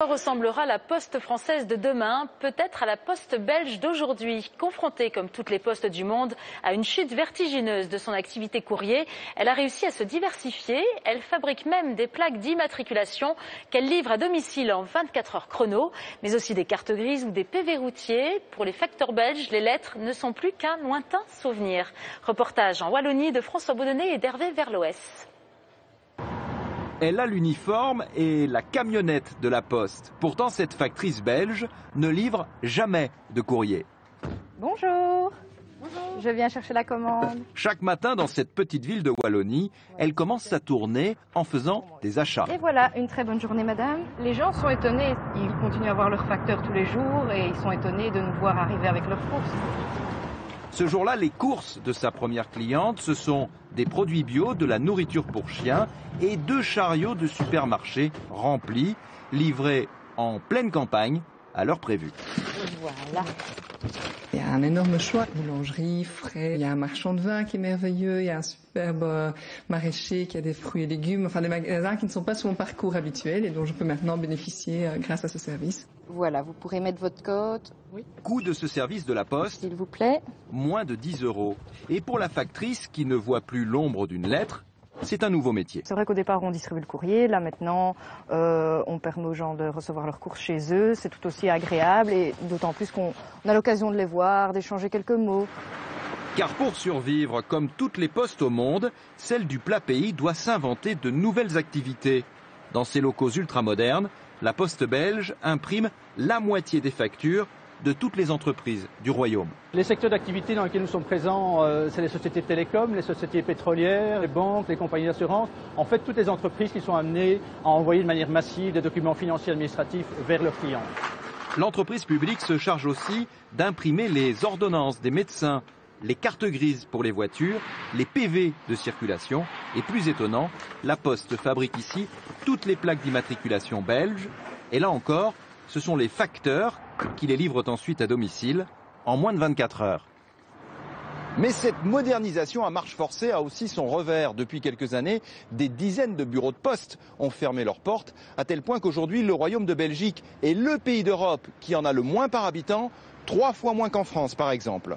Ressemblera la poste française de demain, peut-être à la poste belge d'aujourd'hui. Confrontée, comme toutes les postes du monde, à une chute vertigineuse de son activité courrier, elle a réussi à se diversifier. Elle fabrique même des plaques d'immatriculation qu'elle livre à domicile en 24 heures chrono, mais aussi des cartes grises ou des PV routiers. Pour les facteurs belges, les lettres ne sont plus qu'un lointain souvenir. Reportage en Wallonie de François Baudonnet et d'Hervé Verloès. Elle a l'uniforme et la camionnette de la Poste. Pourtant, cette factrice belge ne livre jamais de courrier. Bonjour. Bonjour. Je viens chercher la commande. Chaque matin, dans cette petite ville de Wallonie, elle commence sa tournée en faisant des achats. Et voilà, une très bonne journée, madame. Les gens sont étonnés. Ils continuent à voir leurs facteurs tous les jours et ils sont étonnés de nous voir arriver avec leurs courses. Ce jour-là, les courses de sa première cliente, ce sont des produits bio, de la nourriture pour chiens et 2 chariots de supermarché remplis, livrés en pleine campagne à l'heure prévue. Voilà. Il y a un énorme choix, boulangerie, frais, il y a un marchand de vin qui est merveilleux, il y a un superbe maraîcher qui a des fruits et légumes, enfin des magasins qui ne sont pas sur mon parcours habituel et dont je peux maintenant bénéficier grâce à ce service. Voilà, vous pourrez mettre votre code. Oui. Coût de ce service de la Poste, s'il vous plaît, moins de 10 €. Et pour la factrice qui ne voit plus l'ombre d'une lettre, c'est un nouveau métier. C'est vrai qu'au départ, on distribue le courrier. Là, maintenant, on permet aux gens de recevoir leurs courses chez eux. C'est tout aussi agréable et d'autant plus qu'on a l'occasion de les voir, d'échanger quelques mots. Car pour survivre, comme toutes les postes au monde, celle du plat pays doit s'inventer de nouvelles activités. Dans ses locaux ultramodernes, la Poste belge imprime la moitié des factures de toutes les entreprises du royaume. Les secteurs d'activité dans lesquels nous sommes présents, c'est les sociétés de télécom, les sociétés pétrolières, les banques, les compagnies d'assurance. En fait, toutes les entreprises qui sont amenées à envoyer de manière massive des documents financiers et administratifs vers leurs clients. L'entreprise publique se charge aussi d'imprimer les ordonnances des médecins, les cartes grises pour les voitures, les PV de circulation et, plus étonnant, la Poste fabrique ici toutes les plaques d'immatriculation belges. Et là encore, ce sont les facteurs qui les livrent ensuite à domicile en moins de 24 heures. Mais cette modernisation à marche forcée a aussi son revers. Depuis quelques années, des dizaines de bureaux de poste ont fermé leurs portes, à tel point qu'aujourd'hui, le Royaume de Belgique est le pays d'Europe qui en a le moins par habitant, 3 fois moins qu'en France par exemple.